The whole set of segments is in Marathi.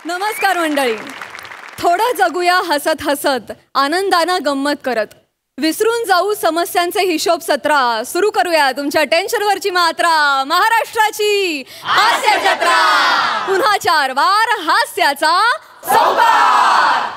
नमस्कार मंडळी. थोडं जगूया हसत हसत, आनंदानं गंमत करत. विसरून जाऊ समस्यांचे हिशोब सत्रा. सुरू करूया तुमच्या टेन्शनवरची मात्रा. महाराष्ट्राची हास्य जत्रा. पुन्हा 4 वार हास्याचा सौकार.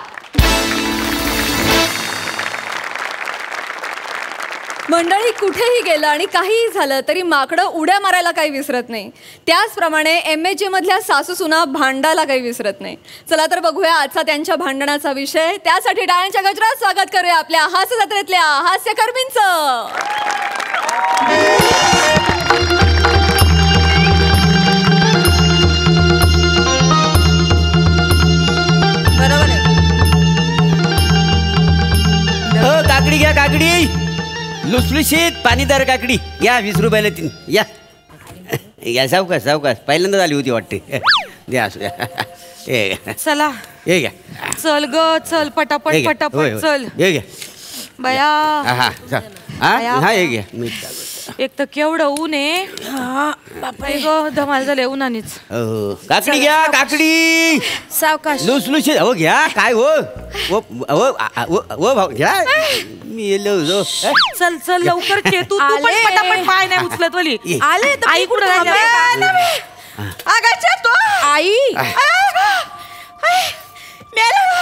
मंडळी, कुठेही गेलं आणि काहीही झालं तरी माकडं उड्या मारायला काही विसरत नाही. त्याचप्रमाणे MHJ मधल्या सासू सुना भांडायला काही विसरत नाही. चला तर बघूया आजचा त्यांच्या भांडणाचा विषय. त्यासाठी टाळ्यांच्या गजरात स्वागत करूया आपल्या हास्य जत्रेतल्या हास्यकर्मींचं. बरोबर आहे. काकडी घ्या, काकडी लुसलुशीत पाणीदार काकडी या. 20 रुपयाला 3 या. या सावकाश सावकाश. पहिल्यांदाच आली होती वाटते. द्या असू द्या. चला हे घ्या. चल ग चल पटापट पटापट चल. हे घ्या बया. हा हा हे घ्या. एक तर केवढं ऊन आहे. बापरे ग धमाल झाले उन्हानीच. काकडी घ्या, काकडी सावकाश लुसलुशीत. हो घ्या. काय हो भाऊ घ्या. मी येलो. चल चल लवकर तू पण पटापट पाय नाही उचलत वली. आले आई कुठं आई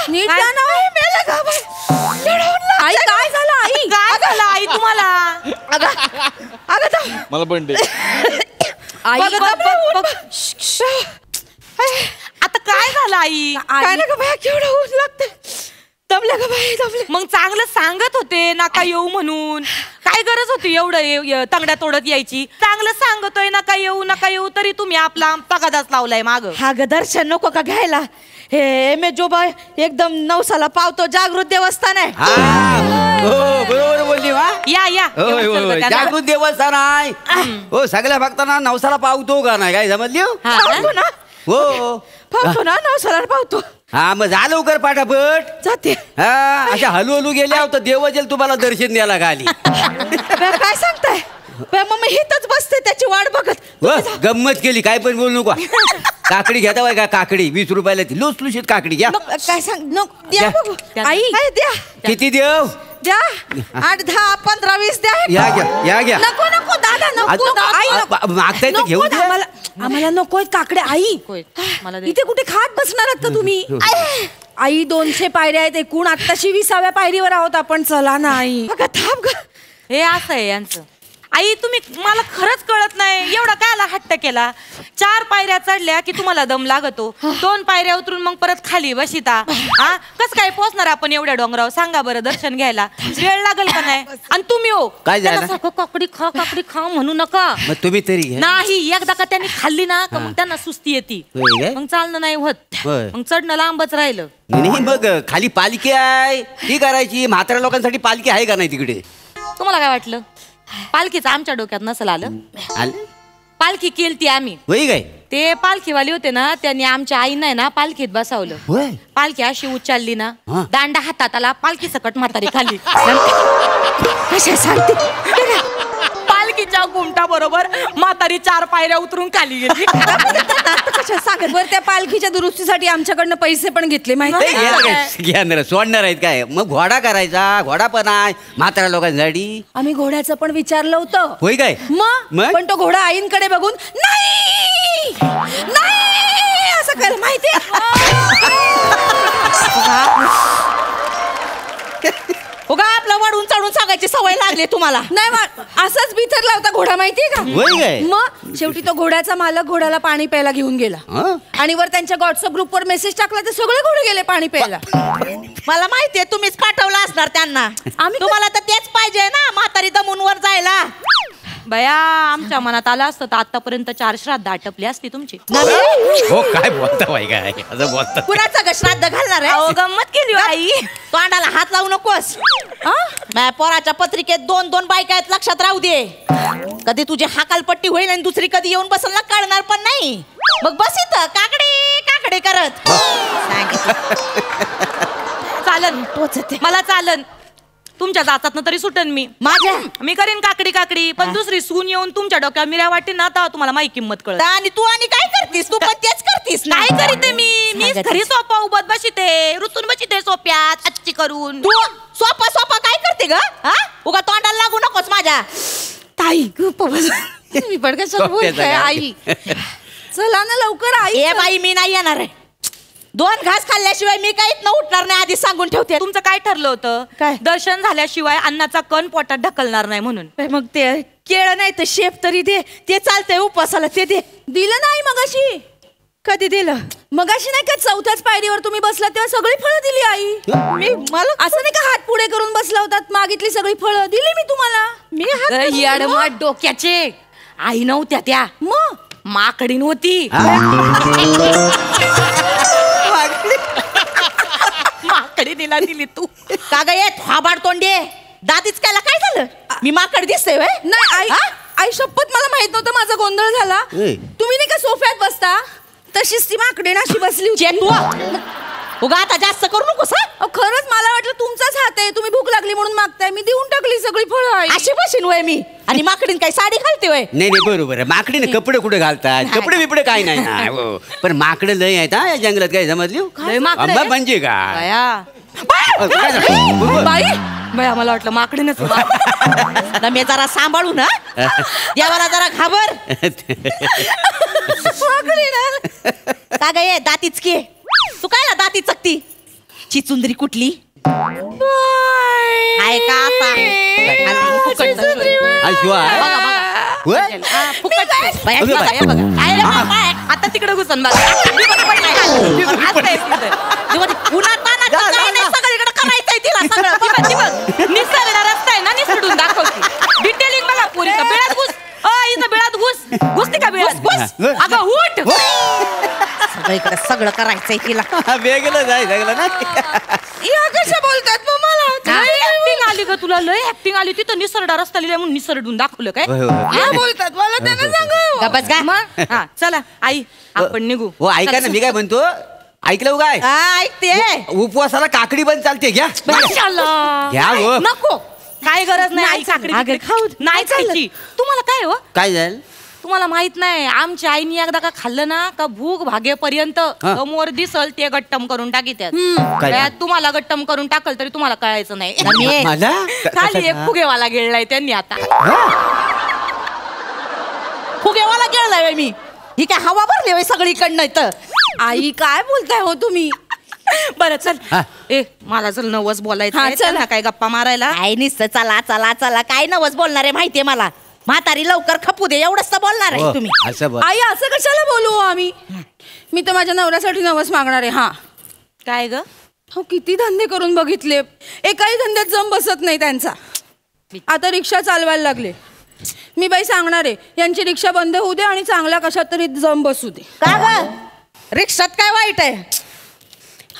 नीट आई काय झालं आई. काय झालं आई तुम्हाला. मला पण दे. आता काय झालं आई. काय ना बाया केवढं ऊन लागतं. दमल्या का बाई दमल्या. मग चांगलं सांगत होते नका येऊ म्हणून. काय गरज होती एवढं तंगड्या तोडत यायची. चांगलं सांगतोय नका येऊ तरी तुम्ही आपला तगादाच लावलाय माग. हा ग दर्शन नको का घ्यायला. हे MHJ बाय एकदम नवसाला पावतो जागृत देवस्थान आहे. बरोबर बोलली वा. या जागृत देवस्थान आहे. हो सगळ्या भक्तांना नवसाला पावतो का नाही काय समजली. पावतो ना. हो पावतो ना नवसाला पावतो. हा मग जा लवकर पाठापट. जाते. हा अशा हलू गेल्या होतं देवजेल तुम्हाला दर्शन द्यायला खाली. काय सांगताय. मग हिथच बसते त्याची वाट बघत. गंमत केली. काय पण बोलू नको. काकडी घेता बाय का. काकडी 20 रुपयाला ती लुसलुशीत काकडी घ्या. काय सांग द्या बघू. आई द्या. किती देव द्या. 8 10 15 20 द्या. या घ्या. नको नको दादा नको. आई मागताय तर घेऊ द्या. आम्हाला नकोय काकड्या. आई इथे कुठे खात बसणार आहात का तुम्ही. आई 200 पायऱ्या आहेत एकूण. आत्ताशी 20व्या पायरीवर आहोत आपण. चला ना आई. थांब ग. हे असं आहे यांचं. आई तुम्ही मला खरंच कळत नाही एवढा कायला हट्ट केला. 4 पायऱ्या चढल्या की तुम्हाला दम लागतो. 2 पायऱ्या उतरून मग परत खाली बसिता. हा कस काय पोचणार आपण एवढ्या डोंगरावर सांगा बरं दर्शन घ्यायला. वेळ लागेल का नाही. आणि तुम्ही हो काय झालं. काकडी खा म्हणू नका. मग तुम्ही तरी घ्या. नाही एकदा का त्यांनी खाल्ली ना मग त्यांना सुस्ती येते. मग चालणं नाही होत. मग चढणं लांबच राहिलं. नाही मग खाली पालखी आहे ती करायची. म्हाताऱ्या लोकांसाठी पालखी आहे का नाही तिकडे. तुम्हाला काय वाटलं पालखीचं आमच्या डोक्यात नसेल आलं. पालखी केलती आम्ही. होई काय. ते पालखीवाले होते ना त्यांनी आमच्या आईना ना पालखीत बसवलं. पालखी अशी उचलली ना दांडा हातात आला. पालखी सकट म्हातारी खाली. कशा सांगते. पालखीच्या घुमटा बरोबर म्हातारी 4 पायऱ्या उतरून खाली गेली. कशा सांगत. बरं त्या पालखीच्या दुरुस्तीसाठी आमच्याकडनं पैसे पण घेतले माहिती. घेणार सोडणार आहेत काय. मग घोडा करायचा. घोडा पण आहे म्हाताऱ्या लोकांसाठी. आम्ही घोड्याचं पण विचारलं होतं. होय काय. मग पण तो घोडा आईंकडे बघून नाही असं कर माहिती. उगा आपला वाढून चढून सांगायची सवय लागली तुम्हाला. नाही असंच बिथरला होता घोडा माहितीये का. मग शेवटी तो घोड्याचा मालक घोड्याला पाणी प्यायला घेऊन गेला. आणि वर त्यांच्या व्हॉट्सअप ग्रुपवर मेसेज टाकला तर सगळे घोडे गेले पाणी प्यायला. मला माहितीये तुम्हीच पाठवला असणार त्यांना. आम्ही तुम्हाला तर तेच पाहिजे ना म्हातारी दमून वर जायला. बया आमच्या मनात आलं असतं तर आतापर्यंत 4 श्राद्ध आटपली असती तुमची. हो काय बोलता बाई काय असं बोलता. कुणाचं श्राद्ध घालणार आहे. गंमत केली आई. तोंडाला हात लावू नकोस. पोराच्या पत्रिकेत 2 बायका आहेत लक्षात राहू दे. कधी तुझी हाकालपट्टी होईल आणि दुसरी कधी येऊन बसल ना कळणार पण नाही. मग बस इथं काकडे करत. चालन मला चालन. तुमच्या जातात तरी सुटन मी माझ्या मी करीन काकडी काकडी पण दुसरी सून येऊन तुमच्या डोक्यावर मिऱ्या वाटेन ना तेव्हा तुम्हाला माझी किंमत कळत. आणि तू आणि काय करतीस? तू पण तेच करतीस ना. काय करीते मी घरी सोपा उभत बसिते रुतून बसिते सोप्यात अच्छी करून. तू सोपा सोपा काय करते ग? हा उगा तोंडाला लागू नकोस माझ्या. ताई गप्प बस. मी पण कशाला बोलते आई. चला ना लवकर आई. ए बाई मी नाही येणार आहे. 2 घास खाल्ल्याशिवाय मी काहीच न उठणार नाही आधी सांगून ठेवते. तुमचं काय ठरलं होतं? काय? दर्शन झाल्याशिवाय अन्नाचा कण पोटात ढकलणार नाही म्हणून. मग ते केळं नाही तर शेप तरी दे. ते चालतंय उपवासाला ते दे. दिलं नाही मगाशी. कधी दिलं? मगाशी नाही का 4थ्याच पायरीवर तुम्ही बसला तेव्हा सगळी फळं दिली आई. मी मला असं नाही का हात पुढे करून बसला होतात मागितली सगळी फळं दिली मी तुम्हाला. मी येडमाट डोक्याचे आई नव्हत्या त्या मग माकडीन होती. माकडी दिला दिली तू का ग येत हाबाड तोंडे दादीच कायला काय झालं? मी माकड दिसतोय व्हय? नाही आई आई शपथ मला माहित नव्हतं माझा गोंधळ झाला. तुम्ही नाही का सोफ्यात बसता तशीच ती माकडे नाशी बसली होती. उगा आता जास्त करू नकोस. खरंच मला वाटलं तुमचाच हात आहे तुम्ही भूक लागली म्हणून मागताय. मी देऊन टाकली सगळी फळं. अशी बसीन वय मी आणि माकडीन काय साडी घालते वय? नाही नाही बरोबर आहे. माकडीने कपडे कुठे घालतात? कपडे बिपडे काय नाही ना. हो. पण माकडे लय आहेत हा या जंगलात. काय समजली? अंबा म्हणजे काय? बाई बाई मला वाटलं माकडीनच मी जरा सांभाळू ना. देवाला जरा घाबर. का ग ये दातीच की तू काय दाती चकती चिचुंदरी कुठली आहे का आता तिकडे घुसन सगळीकडे करायचंय तिला सगळं. निसर्ग रस्ता आहे ना निसडून दाखवते. डिटेलिंग बघा पुरीचा बिळात घुस. इथं बिळात घुस घुसते का बिळात घुस. अगं उठ. सगळीकडे सगळं करायचंय तिला. वेगळं जाय सगळं ना. या कशा बोलतात मग मला? ऍक्टिंग आली का तुला? लय ऍक्टिंग आली. तिथं निसरडा रस्ता लिहिला म्हणून निसरडून दाखवलं काय? बोलतात मला त्यांना सांग. हा चला आई आपण निघू. हो ऐका ना मी काय म्हणतो ऐकलं काय? ऐकते उपवासाला काकडी पण चालते. घ्या घ्या हो. नको काय गरज नाही आई काकडी खाऊ नाही खायची. तुम्हाला काय हो काय झालं? तुम्हाला माहित नाही आमच्या आईनी एकदा का खाल्लं ना का भूक भागेपर्यंत समोर दिसल ते गट्टम करून टाकीत्यात. तुम्हाला गट्टम करून टाकल तरी तुम्हाला कळायचं नाही. खाली एक फुगेवाला गेलाय त्यांनी आता. फुगेवाला गेलाय मी. ही काय हवा भरली सगळीकडनं इथं. आई काय बोलताय हो तुम्ही? बरं चल ए मला चल नवस बोलायचं. चल ना काय गप्पा मारायला. आई निसतं चला चला चला काय नवस बोलणार आहे माहितीये मला. म्हातारी लवकर खपू दे एवढंच तर बोलणार आहे तुम्ही. आई असं कशाला बोलू आम्ही? मी तर माझ्या नवऱ्यासाठी नवस मागणार आहे. हा काय ग? हो किती धंदे करून बघितले एकाही धंद्यात जम बसत नाही त्यांचा. आता रिक्षा चालवायला लागले. मी बाई सांगणार आहे यांची रिक्षा बंद होऊ दे आणि चांगल्या कशात तरी जम बसू दे. का ग रिक्षात काय वाईट आहे?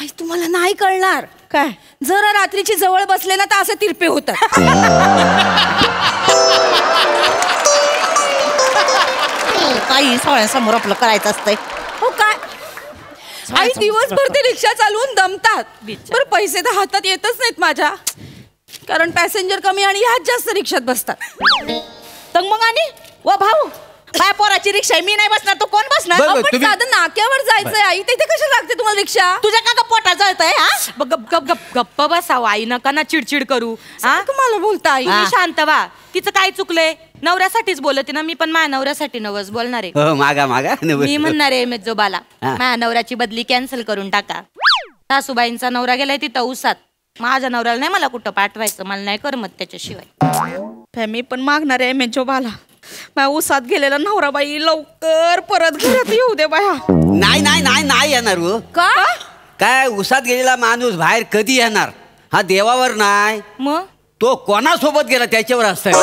आई तुम्हाला नाही कळणार. काय जरा रात्रीची जवळ बसले ना तर असं तिरपे होतात. काही सोहळ्यासमोर आपलं करायचं असतंय. हो काय आई दिवसभर ते रिक्षा चालवून दमतात. बरं पैसे तर हातात येतच नाहीत माझ्या कारण पॅसेंजर कमी आणि ह्याच जास्त रिक्षात बसतात. तर मग आणि व भाऊ काय पोराची रिक्षा आहे मी नाही बसणार तो कोण बसणार? साधं नाक्यावर जायचंय आई तिथे कशी लागते तुम्हाला रिक्षा? तुझ्या का पोटा जळतंय? गप्प बसावं आई नका ना चिडचिड करू. तुम्हाला बोलता आई शांत व्हा. तिचं काय चुकलंय? नवऱ्यासाठीच बोलते ना मी पण माझ्या नवऱ्यासाठी नवस बोलणार आहे. मागा मागा मी म्हणणार आहे मेजोबाला माझ्या नवऱ्याची बदली कॅन्सल करून टाका. सासूबाईंचा नवरा गेलाय तिथं उसात. माझ्या नवऱ्याला नाही मला कुठं पाठवायचं. मला नाही करमत त्याच्याशिवाय. मी पण मागणार आहे मेजोबाला माझ्या उसात गेलेला नवराबाई लवकर परत घरात येऊ दे बाया. नाही नाही नाही नाही येणार हो. का काय उसात गेलेला माणूस बाहेर कधी येणार? हा देवावर नाही मग तो कोणासोबत गेला त्याच्यावर असतंय.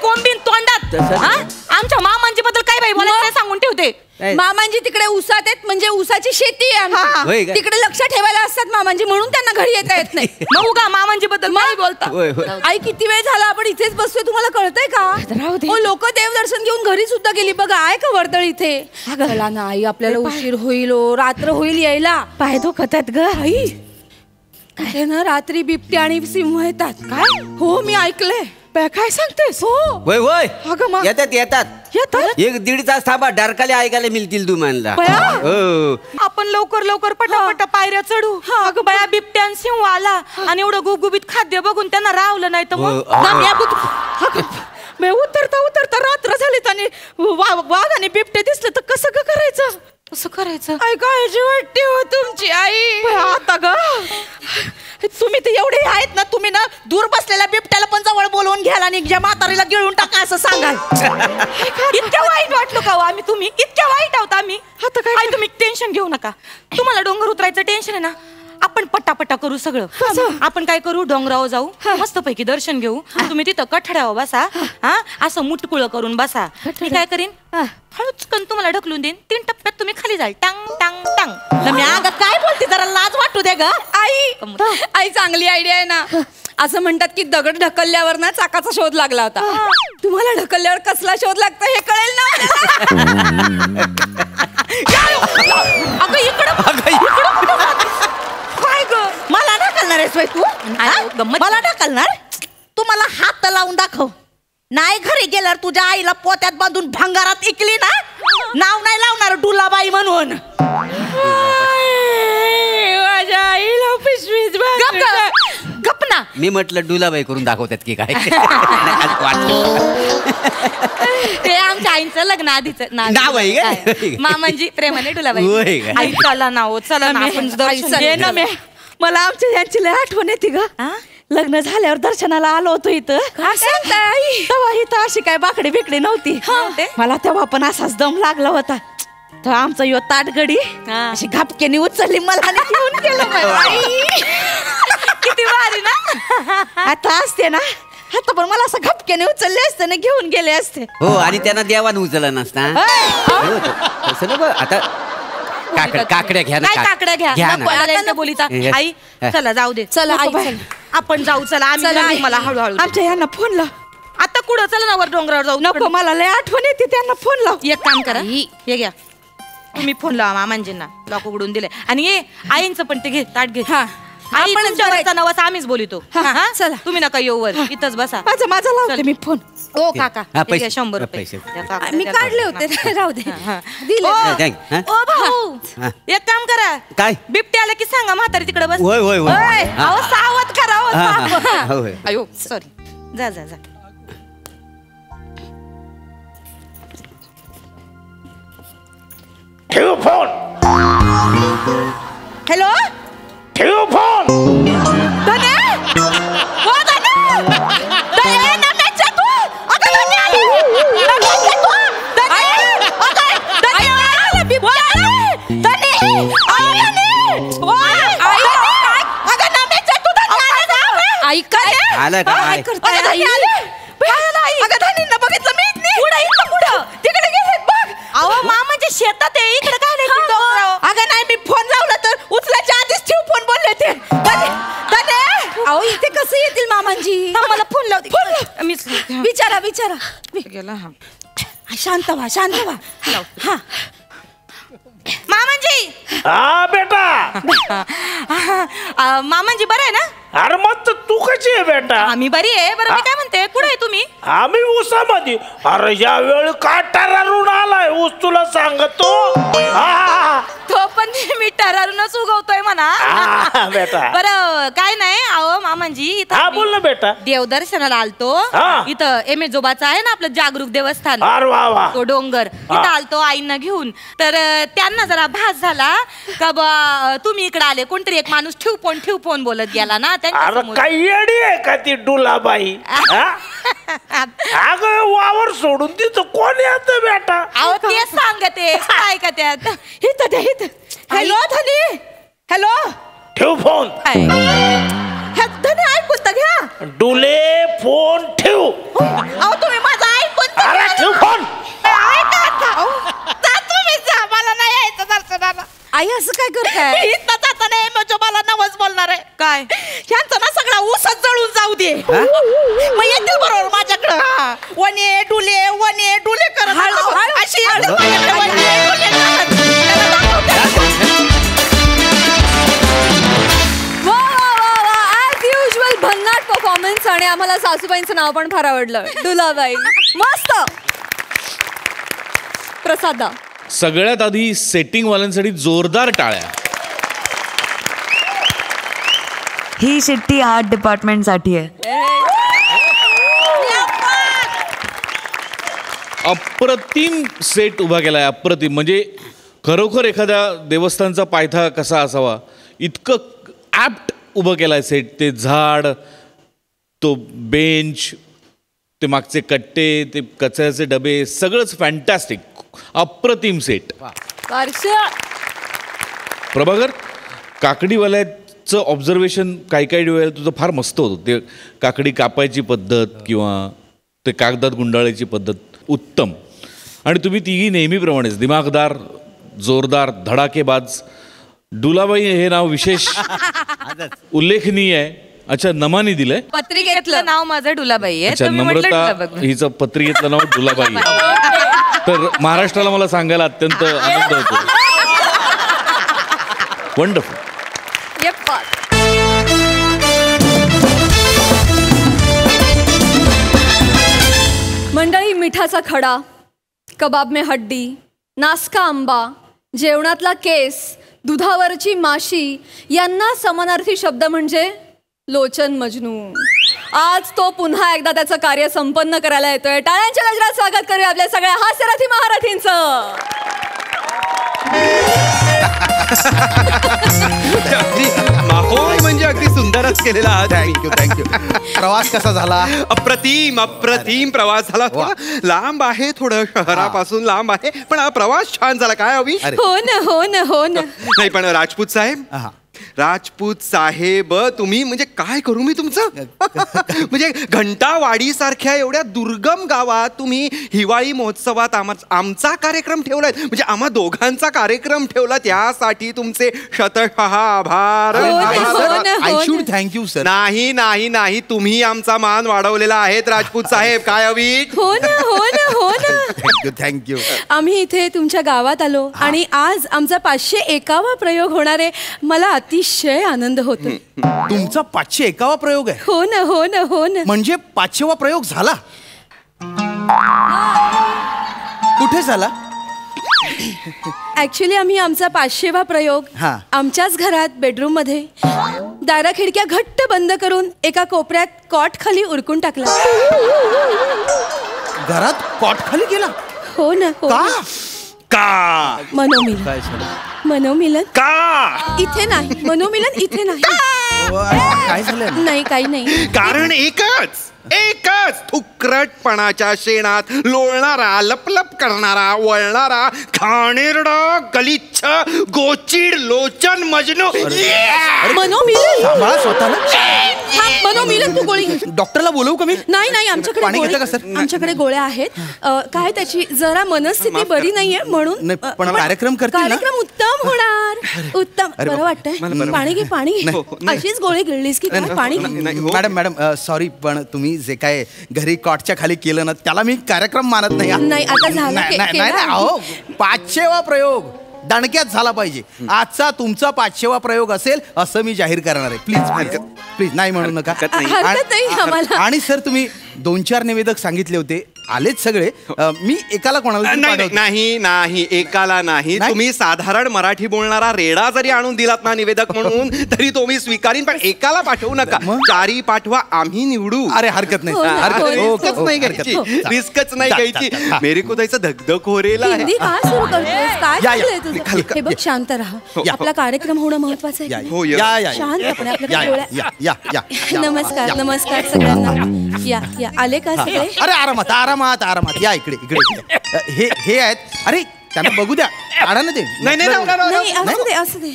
कोंबीन तोंडात आमच्या मामांची बद्दल काय बाई बोलायचं सांगून ठेवते. मामांजी तिकडे उसात आहेत म्हणजे उसाची शेती आहे तिकडे लक्ष ठेवायला असतात मामांजी म्हणून त्यांना घरी येता येत नाही. मग का मामांजी बद्दल काय बोलता? आई किती वेळ झाला आपण इथेच बसतोय तुम्हाला कळतंय का? राहू दे. लोक देवदर्शन घेऊन घरी सुद्धा गेली बघा. आहे का वर्दळ इथे? चला ना आई, आपल्याला उशीर होईल, रात्र होईल यायला. पाय दुखत आहेत ग आई. काय ना, रात्री बिबटे आणि सिंह येतात. काय? हो, मी ऐकलंय. काय सांगतेस? हो. होय होय, अगं मग येतात येतात. 1-1.5 तास थांबा, डरकाले ऐकायला मिळतील तुम्हाला. हो, आपण लवकर लवकर पटापटा पायऱ्या चढू. अगं बाया, बिबट्या आणि सिंह आला आणि एवढं गुबगुबीत खाद्य बघून त्यांना रावलं नाही तर मग उतरता उतरता रात्र झालीत आणि वाघ आणि बिबटे दिसले तर कसं ग करायचं? कसं करायचं? आई काळजी वाटते हो तुमची आई. आता ग तुम्ही तर एवढे आहेत ना, तुम्ही ना दूर बसलेल्या बिबट्याला पण जवळ बोलवून घ्याल आणि ज्या म्हातारीला गिळून टाका असं सांगाल. इतक्या वाईट वाटलो का आम्ही? तुम्ही इतक्या वाईट आहोत आम्ही? आता काय? आई तुम्ही टेन्शन घेऊ नका. तुम्हाला डोंगर उतरायचं टेन्शन आहे ना, आपण पट्टापट्टा करू सगळं. आपण काय करू, डोंगरावर जाऊ, मस्तपैकी दर्शन घेऊ. तुम्ही तिथं कठड्यावर बसा, हा असं मुटकुळ करून बसा. मी काय करीन, हळूचकन तुम्हाला ढकलून देईन. 3 टप्प्यात तुम्ही खाली जाल. टांग टांग टांग. मी अगं काय बोलते, जरा लाज वाटू दे ग आई. आई चांगली आयडिया आहे ना. असं म्हणतात की दगड ढकलल्यावर ना चाकाचा शोध लागला होता. तुम्हाला ढकलल्यावर कसला शोध लागतो हे कळेल ना. अगं इकडं काय ग, मला ढकलणार आहेस तू? मला ढकलणार? तू मला हात लावून दाखव. नाही घरी गेल्यावर तुझ्या आईला पोत्यात बांधून भंगारात इकली ना, नाव नाही लावणार डुलाबाई म्हणून. माझ्या आईला पिशवीत गप ना. मी म्हटलं डुलाबाई करून दाखवतात की काय. ते आमच्या आईचं लग्न आधीच नाव आहे काय? मामांजी प्रेमाने होय डुलाबाई. काय? आई चला ना, हो चला ना, आपण दर्शन घेऊ. मला आमच्या यांची लय आठवण येते ग. लग्न झाल्यावर दर्शनाला आलो होतो इथं. तेव्हा इथं अशी काय बाकडे बिकडे नव्हती. मला तेव्हा पण असाच दम लागला होता. तर आमचं यो ताटगडी अशी घापकेने उचलली मला आणि घेऊन गेलं. किती भारी ना. आता असते ना, आता पण मला असं घपक्याने उचलले असते ना, घेऊन गेले असते. हो, आणि त्यांना देवान उचलला नसता. तसं ना. आता काकड्या घ्या ना. काय काकड्या घ्या ना बोलीचा. आई चला जाऊ दे. चला आई, आपण जाऊ. चला आम्ही मला हळूहळू. आमच्या यांना फोन लाव. आता कुठं? चला ना, वर डोंगरावर जाऊ. नको, मला लय आठवण येते. त्यांना फोन लाव. एक काम करा, हे घ्या तुम्ही फोन लावा मामांजींना. लॉक उघडून दिले. आणि ये आईंचं पण ते घे, ताट घे. आई पण नवस आम्हीच बोलितो. चला, तुम्ही नका येऊ वर, इथंच बसा. माझा लावते मी फोन. ओ काका, पैसे 100 रुपये मी काढले होते. राहू दे. ओ भाऊ, एक काम करा. काय? बिबटे आला की सांगा म्हातारी तिकडे बस. होय होय होय. अहो सावध करा. होय. अयो सॉरी. जा जा जा. ठेव फोन. हॅलो, ठेव फोन. धने, ओ धने, धने नम्याच्या तू. अगं धने आली. नम्याच्या तू. धने, अगं धने आला बिबट्या आला. धने, आई धने. ओ आई, अगं नम्याच्या तू. धने आला. आई काय आला काय? अगं धने आले. अगं धनेंना बघितलं मी. पुढं तिकडे गेलेत बघ. अहो मामाच्या शेतात आहे, इकडे काय नाही. अगं नाही, मी फोन लावला तर उचलायच्या आधीच ठेव फोन बोलले ते. अहो इथे कसं येतील मामांजी? मला फोन लावते. विचारा गेला. शांत व्हा. हा मामांजी. हा बेटा. मामांजी बरं आहे ना? अरे मग तू कशी आहे बेटा? आम्ही बरी आहे. बरं मी काय म्हणते, कुठे आहे तुम्ही? आम्ही ऊसामध्ये. अरे या वेळ काटारून आलाय ऊस, तुला सांगतो. तो पण मी टरारूनच उगवतोय म्हणा. बेटा बरं काय नाही. अहो मामांजी, हा बोल ना बेटा. देवदर्शनाला आलतो. इथं एमेजोबाचं आहे ना आपलं जागरूक देवस्थान. अरे वा वा. तो डोंगर इथं आलतो आईंना घेऊन. तर त्यांना जरा भास झाला का बा तुम्ही इकडे आले. कोणतरी एक माणूस ठेव फोन बोलत गेला ना. अरे काही येडी आहे का ती डुलाबाई? अगं वावर सोडून तिथं कोण येत बेटा? अहो ते सांगते काय का त्यात. हित. हॅलो धनी. हॅलो, ठेव फोन. धनी ऐकून तर घ्या. डुले फोन ठेव. अहो तुम्ही माझा ऐकून. अरे ठेव फोन. मला नाही यायचं दर्शनाला. आई असं काय करताय? मला नवस बोलणार आहे. काय? ह्यांचा ना सगळा ऊसच जळून जाऊ दे. मग येतील बरोबर माझ्याकडं. वने डुले करत अशी भन्नाट परफॉर्मन्स आणि आम्हाला सासूबाईंचं नाव पण फार आवडलं, डुलाबाई. मस्त. प्रसादा. सगळ्यात आधी सेटिंग वाल्यांसाठी जोरदार टाळ्या. ही शिट्टी आर्ट डिपार्टमेंट साठी आहे. अप्रतिम सेट उभा केलाय, अप्रतिम. म्हणजे खरोखर एखाद्या देवस्थानचा पायथा कसा असावा इतकं ॲप्ट उभं केलाय सेट. ते झाड, तो बेंच, ते मागचे कट्टे, ते कचऱ्याचे डबे, सगळंच फॅन्टॅस्टिक. अप्रतिम सेट. प्रभाकर, काकडीवाल्याचं ऑब्झर्वेशन काही वेळेला तुझं फार मस्त होतं. ते काकडी कापायची पद्धत किंवा ते कागदात गुंडाळायची पद्धत उत्तम. आणि तुम्ही तिघी नेहमीप्रमाणेच दिमागदार, जोरदार, धडाकेबाज. डुलाबाई हे नाव विशेष उल्लेखनीय आहे. अच्छा, नमानी दिलंय. पत्रिकेतलं नाव माझं डुलाबाई आहे. अच्छा, नम्रता हिचं पत्रिकेतलं नाव डुलाबाई आहे. तर महाराष्ट्राला मला सांगायला अत्यंत आनंद होतो. वंडरफुल. मंडळी, मिठाचा खडा, कबाब में हड्डी, नासका आंबा, जेवणातला केस, दुधावरची माशी यांना समानार्थी शब्द म्हणजे लोचन मजनू. आज तो पुन्हा एकदा त्याचं कार्य संपन्न करायला येतोय. टाळ्यांच्या गजरात स्वागत करूया आपल्या सगळ्या हास्यरथी महारथींचं. माहोल म्हणजे अगदी सुंदरच केलेला आहात. थँक्यू. प्रवास कसा झाला? अप्रतिम प्रवास झाला. लांब आहे, थोडं शहरापासून लांब आहे, पण हा प्रवास छान झाला. काय हवी? हो ना नाही, पण राजपूत साहेब तुम्ही म्हणजे काय करू मी तुमचं? म्हणजे घंटावाडी सारख्या एवढ्या दुर्गम गावात तुम्ही हिवाळी महोत्सवात आमचा कार्यक्रम ठेवलाय. म्हणजे आम्हा दोघांचा कार्यक्रम ठेवला, त्यासाठी तुमचे शतशः आभार. I should thank you sir. नाही, तुम्ही आमचा मान वाढवलेला आहे राजपूत साहेब. काय हवी? हो ना. थँक्यू. आम्ही इथे तुमच्या गावात आलो आणि आज आमचा 501वा प्रयोग होणार आहे. मला अतिशय आनंद होतो. तुमचा 501वा प्रयोग आहे? हो ना. म्हणजे 500वा प्रयोग झाला? कुठे झाला? ऍक्च्युली आम्ही आमचा 500वा प्रयोग आमच्याच घरात बेडरूम मध्ये दारा खिडक्या घट्ट बंद करून एका कोपऱ्यात कॉट खाली उरकून टाकला. घरात कॉट खाली गेला? हो ना. का? मनोमिलन का? इथे नाही. मनोमिलन इथे नाही. काय झालं? नाही, काही नाही. कारण एकच थुक्रटपणाच्या शेणात लोळणारा, लपलप करणारा, वळणारा, घाणेरडा, गलिच्छ, गोचिड, लोचन मजनू. मनोमिलन. सांभाळा स्वतःला. मनोमिलन. तू गोळी. डॉक्टरला बोलवू का मी? नाही, आमच्याकडे गोळ्या आहेत. काय त्याची जरा मनस्थिती बरी नाहीये म्हणून. पण कार्यक्रम करतील ना? कार्यक्रम उत्तम होणार. उत्तम. बरं वाटतंय? पाणी घे, पाणी. अशीच गोळी गिळलीस की काय? पाणी. मॅडम सॉरी, पण तुम्ही जे काय घरी कॉटच्या खाली केलं ना, त्याला मी कार्यक्रम मानत नाही. नाही, आता झालं. नाही, अहो 500वा प्रयोग दणक्यात झाला पाहिजे. आजचा तुमचा 500वा प्रयोग असेल असं मी जाहीर करणार आहे. प्लीज नाही म्हणू नका. आणि सर, तुम्ही 2-4 निवेदक सांगितले होते, आलेच सगळे. मी एकाला कोणाला नाही, एकाला नाही. तुम्ही साधारण मराठी बोलणारा रेडा जरी आणून दिलात ना निवेदक म्हणून तरी तो मी स्वीकारीन, पण एकाला पाठवू नका. 4 पाठवा, आम्ही निवडू. अरे हरकत नाही. रिस्कच नाही घ्यायची. मेरे को जायचं धगधग हो रेला आहे. हे बघ, शांत राहा. आपला कार्यक्रम होणं महत्वाचं आहे. शांतपणे आपल्याकडे. नमस्कार सगळ्यांना. या आले का सगळे? अरे आरामात या इकडे. हे आहेत. अरे त्यांना बघू द्या. आडा ना ते. नाही, असू दे.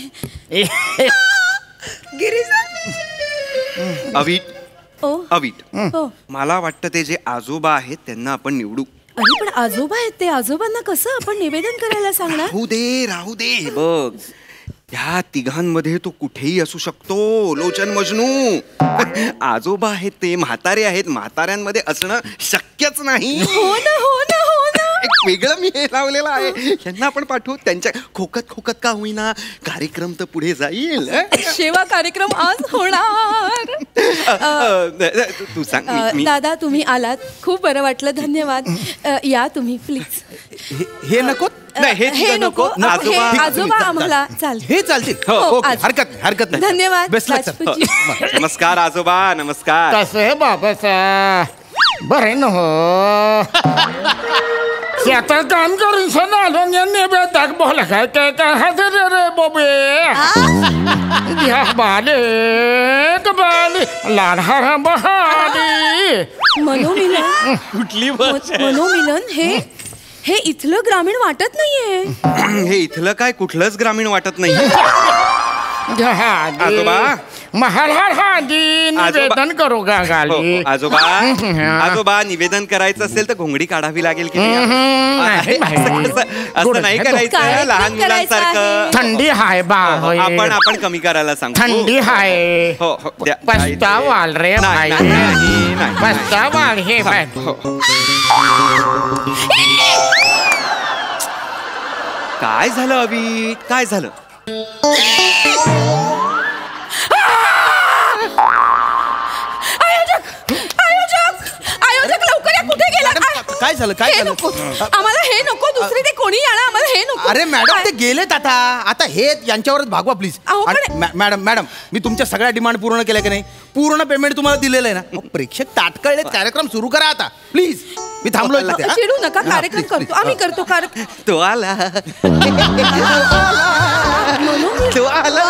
अवीट, मला वाटतं ते जे आजोबा आहेत त्यांना आपण निवडू. अरे पण आजोबा आहेत ते, आजोबांना कसं आपण निवेदन करायला सांगणार? राहू दे. बघ, ह्या तिघांमध्ये तो कुठेही असू शकतो. लोचन मजनू. आजोबा आहेत ते, म्हातारे आहेत, म्हाताऱ्यांमध्ये असणं शक्यच नाही. हो ना हो ना हो ना. एक वेगळं मी हे लावलेलं आहे. यांना आपण पाठवू. त्यांच्या खोकत खोकत का होईना कार्यक्रम तर पुढे जाईल. शेवा कार्यक्रम आज होणार. तू सांग. दादा तुम्ही आलात, खूप बरं वाटलं, धन्यवाद. या तुम्ही प्लीज. हे नको. हे नको. आजोबा आम्हाला चाल. हे चालते. हरकत नाही, हरकत नाही. धन्यवाद. बेस्ट लक सर. नमस्कार आजोबा. नमस्कार. कसं आहे बाबासा? बरं न हो. शेतात काम करून सण आलो बेताक बोला काय काय काय हजर रे बोबे. घ्या बाले बाले लहान बहाली. मनोमिलन. कुठली मनोमिलन हे इथलं ग्रामीण वाटत नाहीये. हे इथलं काय कुठलंच ग्रामीण वाटत नाही. आजोबा महाराजी निवेदन करू का गाली. आजोबा आजोबा निवेदन करायचं असेल तर घोंगडी काढावी लागेल की असं नाही करायचं लहान मुलांसारखं. थंडी हाय बा. आपण कमी करायला सांगू. थंडी हाय. पस्तावाल रे भाई. पस्तावाल हे भाई. काय झालं अभि? काय झालं? आयोजक लवकर या. कुठे गेला? काय झालं? काय झालं? आम्हाला हे नको. दुसरी ते कोणी आणा. आम्हाला हे नको. अरे मॅडम ते गेलेत आता हे यांच्यावरच भागवा प्लीज. मॅडम मी तुमच्या सगळ्या डिमांड पूर्ण केल्या की नाही? पूर्ण पेमेंट तुम्हाला दिलेलं आहे ना. प्रेक्षक ताटकळले. कार्यक्रम सुरू करा आता प्लीज. मी थांबलोय. चिडू नका. कार्यक्रम करतो आम्ही. करतो कार्यक्रम. तो आला. तो आला.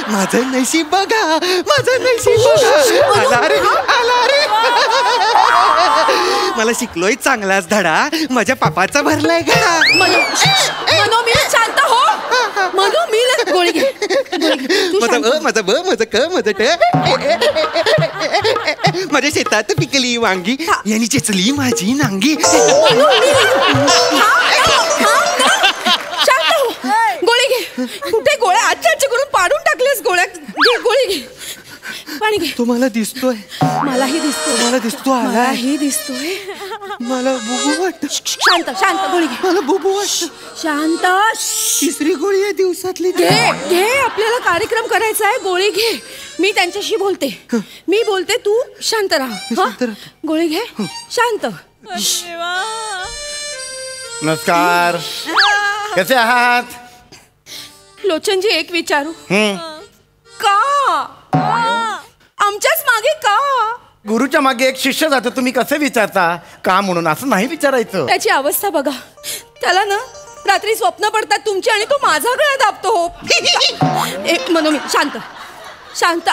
माझं नशीब बघा. माझं नशीब बघा. आला रे. आला रे. मला शिकलोय चांगलाच धडा. माझ्या पापाचा भरलाय घडा. मनोमिलन शांत हो. मनोमिलन गोळी घे. माझं ब माझं क माझं ट. माझ्या शेतात पिकली वांगी यांनी चेचली माझी नांगी. गोळी घे. कुठे गोळ्या? आजच्या करून पाडून टाकलेस गोळ्या. गोळी घे. पाणी घे. तुम्हाला दिसतोय? मलाही दिसतोय. मला दिसतो. मलाही दिसतोय. मला बुबू वाटत. शांत शांत. गोळी घे. मला बुबू वाटत. शांत. तिसरी गोळी आहे दिवसातली. घे घे. आपल्याला कार्यक्रम करायचा आहे. गोळी घे. मी त्यांच्याशी बोलते. मी बोलते तू शांत राहा. गोळी घे. शांत. नमस्कार. कसे आहात? लोचनजी एक विचारू का? आमच्याच मागे का? गुरुच्या मागे एक शिष्य जातो. तुम्ही कसे विचारता का म्हणून? असं नाही विचारायचं. त्याची अवस्था बघा. त्याला ना रात्री स्वप्न पडतात तुमची आणि तो माझा गळा दाबतो. एक मनोमी शांत शांत.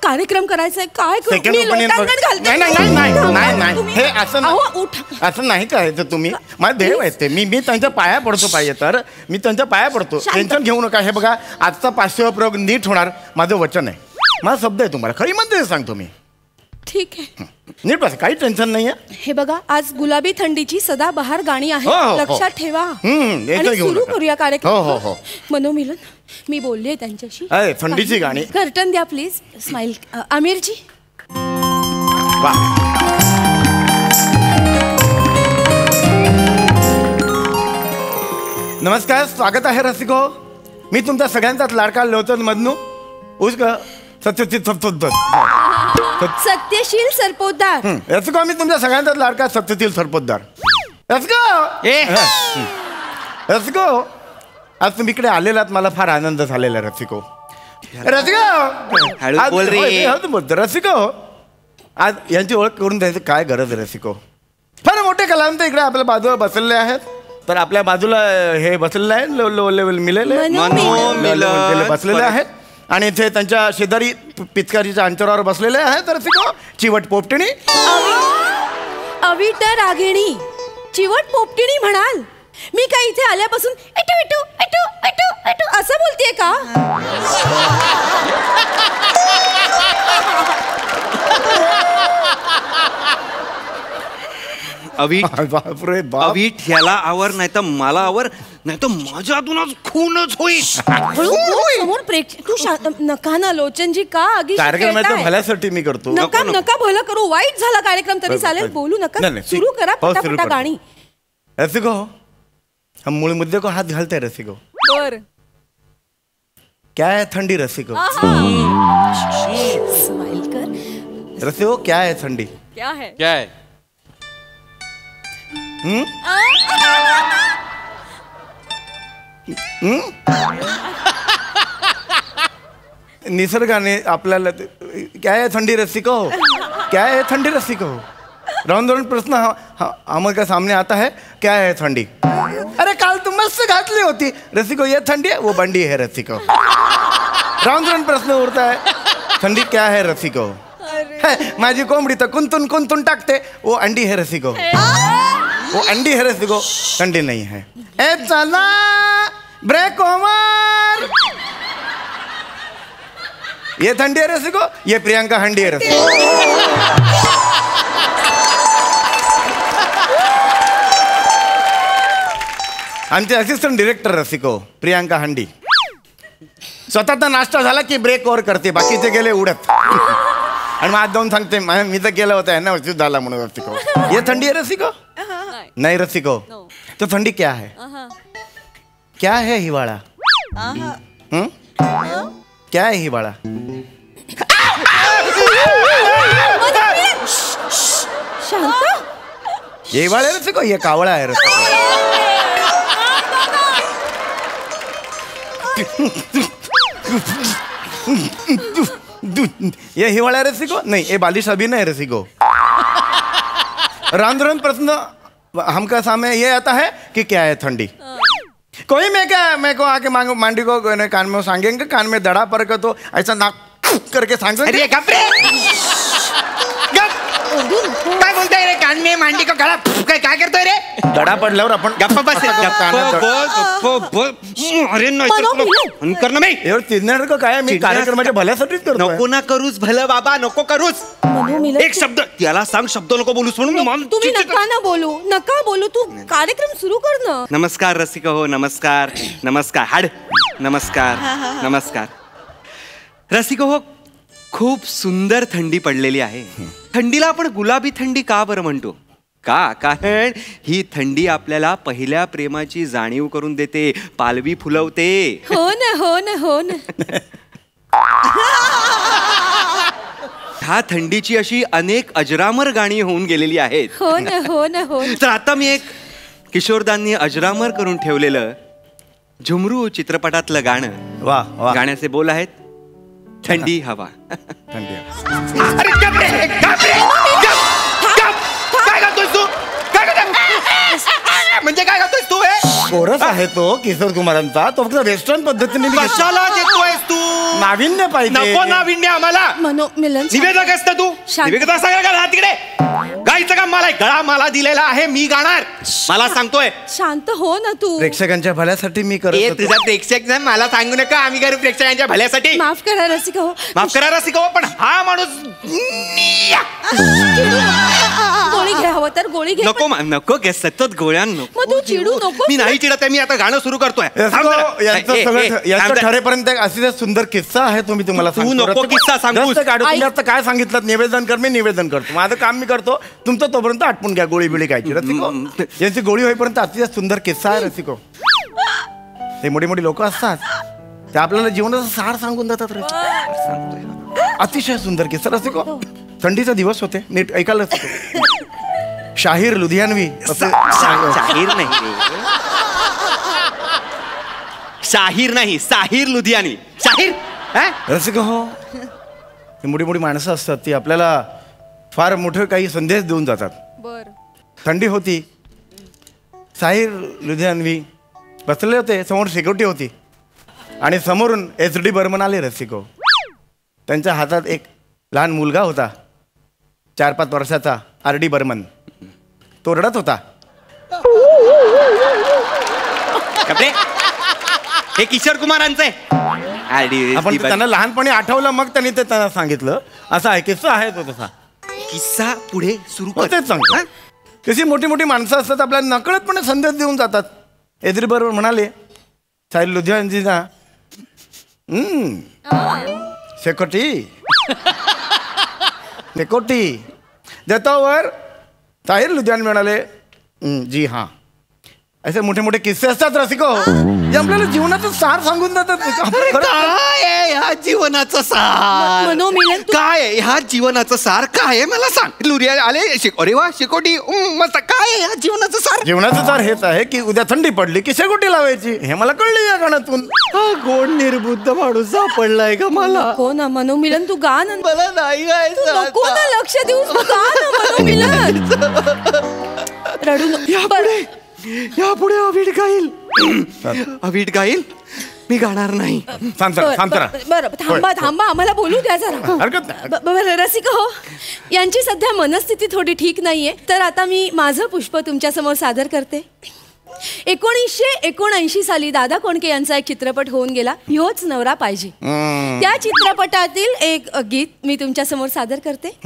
कार्यक्रम करायचा आहे. काय करू? मी लोटांगण घालते. नाही हे असं नाही करायचं. तुम्ही माझा देव आहे ते. मी त्यांच्या पाया पडतो. पाहिजे तर मी त्यांच्या पाया पडतो. टेन्शन घेऊ नका. हे बघा आजचा 500वा प्रयोग नीट होणार. माझं वचन आहे. माझा शब्द आहे तुम्हाला. खरी म्हणते सांगतो मी. ठीक आहे. नीट बस. काही टेन्शन नाहीये. हे बघा आज गुलाबी थंडीची सदाबहार गाणी आहेत. लक्षात ठेवा. सुरू करूया कार्यक्रम. मनोमिलन मी बोलले त्यांच्याशी. थंडीची गाणी. कर्टन द्या प्लीज. स्माइल. आमिरजी. नमस्कार. स्वागत आहे रसिको. मी तुमच्या सगळ्यांचाच लाडका लोचन मधनू सत्यशील सरपोतदार. रसिको मी तुमच्या सगळ्यांचाच लाडका सत्यशील सरपोतदार. रसिको आज तुम्ही इकडे आलेलात. मला फार आनंद झालेला रसिको. रसिको आज यांची ओळख करून द्यायची काय गरज आहे रसिको? फार मोठे कलावंत इकडे आपल्या बाजूला बसलेले आहेत. तर आपल्या बाजूला हे बसलेले आहेत. बसलेले आहेत आणि इथे त्यांच्या शेजारी पिचकारीच्या अंतरावर बसलेले आहेत रसिको चिवट पोपटिणी. अविट रागिणी चिवट पोपटिणी म्हणाल? मी काय इथे आल्यापासून एटू एटू एटू एटू एटू असं बोलतेय का? बापरे बाप. अवीट ह्याला आवर नाही तर मला आवर नाही तर माझ्यातूनच खूनच होईल. समोर तू नका ना लोचनजी का कार्यक्रमाच्या भल्यासाठी मी करतो. नका नका भलं करू. वाईट झाला कार्यक्रम तरी चालेल. बोलू नका. सुरू करा पटापटा गाणी. रसिको हम मूल मुद्दे को हाथ घालते हैं रसिको. बर क्या है ठंडी रसिको. स्माइल कर. रसिको क्या है ठंडी. क्या है निसर्गाने आपल्याला क्या है थंडी रसिको. क्या है थंडी रसिको. राउंड राउंड प्रश्न हमारे का सामने आता है. क्या है ठंडी. अरे काल तुम मस्त घातली होती रसिको. ये ठंडी है वो बंडी है रसिको. राउंड राउंड प्रश्न उड़ता है. ठंडी क्या है रसिको. माझी कोंबडी तर कुंतून कुंतून टाकते. वो अंडी है रसिको. वो अंडी है रसिको. ठंडी नहीं है. ए चला ब्रेक ओवर. ये ठंडी है रसिको. ये प्रियंका हंडी है रसिको. आमचे असिस्टंट डिरेक्टर रसिको प्रियंका हंडी. स्वतःचा नाश्ता झाला की ब्रेक ओव्हर करते. बाकीचे गेले उडत. आणि मग आज जाऊन सांगते मी तर केलं होतं यांना उशीर झाला म्हणून रसिको. ये थंडी है रसिको. नहीं रसिको. तो थंडी क्या है. क्या है हिवाळा. क्या है हिवाळा. शांत. ये हिवाळा है रसिको. ये कावळा है रसिको. ये हिवाळा रसिको. नहीं ये बालिश अभिनय रसिको. राउंड राउंड प्रश्न हमका सामने ये आता है कि क्या है ठंडी. कोई मैं को आके मांडी को कान में सांगेंगे. कान में दड़ा पर तो ऐसा नाक करके सांगेंगे. काय बोलताय रे. कान में मांडी को गळा काय करतोय रे. दडा पडल्यावर आपण गप्पा बस. अरे नाही कर ना. मी चिडण्यासारखं काय. मी कार्यक्रमाच्या भल्यासाठीच करतो. नको ना करूच भलं बाबा. नको करूच. एक शब्द त्याला सांग. शब्द नको बोलूस म्हणून. तुम्ही नका बोलू. तू कार्यक्रम सुरू कर ना. नमस्कार रसिका हो. नमस्कार नमस्कार. हाड नमस्कार नमस्कार. रसिका हो खूप सुंदर थंडी पडलेली आहे. थंडीला आपण गुलाबी थंडी का बरं म्हणतो. कारण ही थंडी आपल्याला पहिल्या प्रेमाची जाणीव करून देते. पालवी फुलवते. हो ना. ह्या थंडीची अशी अनेक अजरामर गाणी होऊन गेलेली आहेत. हो ना. तर आता मी एक किशोरदांनी अजरामर करून ठेवलेलं झुमरू चित्रपटातलं गाणं. वा. गाण्याचे बोल आहेत थंडी हवा. थंडी. अरे गप रे. काय करतोयस तू. म्हणजे काय करतोयस तू. कोरस आहे तो किशोर कुमारांचा. तो फक्त वेस्टर्न पद्धतीने कशाला देतोयस तू. नाविन्य पाहिजे. नको नाविन्य आम्हाला. मिलन निवेदक असतं तू. निवेदक असा का तिकडे. गायचं काम मला. गळा मला दिलेला आहे. मी गाणार. मला सांगतोय. शांत हो ना तू. प्रेक्षकांच्या भल्यासाठी मी करतो. तुझा प्रेक्षक नाही मला सांगू नका. आम्ही करू प्रेक्षकांच्या भल्यासाठी. माफ करा रसिका हो. पण हा माणूस गोळी घ्या हवं तर गोळी घे. नको घे. सतत गोळ्या नको. मग तू चिडू नको. मी नाही चिडत आहे. मी आता गाणं सुरू करतोय. याचं ठरेपर्यंत अतिशय सुंदर किस्सा आहे. तुम्ही तुम्हाला तू नको किस्सा सांगू. तुम्ही आता काय सांगितलं. निवेदन कर. मी निवेदन करतो. माझं काम मी करतो. तुमचं तोपर्यंत आटपून घ्या. गोळी बिळी खायची. रसिको यांची गोळी होईपर्यंत अतिशय सुंदर किस्सा आहे रसिको. हे मोठी मोठी लोक असतात ते आपल्याला जीवनाचा सार सांगून जातात. अतिशय सुंदर किस्सा रसिको. थंडीचा दिवस होते. नीट ऐकायला रसिको. शाहीर लुधियानवी. शाहीर नाही साहिर लुधियानी. शाहीर रसिको हो. मोठी मोठी माणसं असतात ती आपल्याला फार मोठे काही संदेश देऊन जातात. थंडी होती. साहिर लुधियानवी बसले होते. समोर सिक्युरिटी होती आणि समोरून HD बर्मन आले रसिको. त्यांच्या हातात एक लहान मुलगा होता. 4-5 वर्षाचा RD बर्मन. तो रडत होता. हे किशोर कुमारांचं आहे. आपण त्यांना लहानपणी आठवलं. मग त्यांनी ते त्यांना सांगितलं. असा आहे किस्सा आहे तो. तसा किस्सा पुढे सुरू तेच सांगतो. तशी मोठी मोठी माणसं असतात आपल्याला नकळतपणे संदेश देऊन जातात. एदरी बरोबर म्हणाले साहिल लुधियानजी ना शेकोटी देतावर साहिल लुधियान म्हणाले जी हाँ. असे मोठे मोठे किस्से असतात रसिको जे आपल्याला जीवनाचं सार सांगून जातात. काय आहे ह्या जीवनाचं सार? काय आहे ह्या जीवनाचं सार? काय आहे मला सांग. लुरिया आले अरे वा शेकोटी मस्त. काय आहे ह्या जीवनाचं सार? जीवनाचं सार हेच आहे की उद्या थंडी पडली की शेकोटी लावायची. हे मला कळलं या गाण्यातून. हा गोड निर्बुद्ध माणूस सापडलाय का मला? हो ना मनोमिलन तू गा ना. मला नाही गायचं. नको ना लक्ष देऊस तू गा ना मनोमिलन. रडू यापुढे अवीट गाईल. अवीट गाईल. मी गाणार नाही. बरं थांबा आम्हाला बोलू द्या जरा. बरं रसिका हो, यांची सध्या मनस्थिती थोडी ठीक नाहीये, तर आता मी माझं पुष्प तुमच्या समोर सादर करते. 1979 साली दादा कोंडके यांचा एक चित्रपट होऊन गेला, ह्योच नवरा पाहिजे. त्या चित्रपटातील एक गीत मी तुमच्या समोर सादर करते.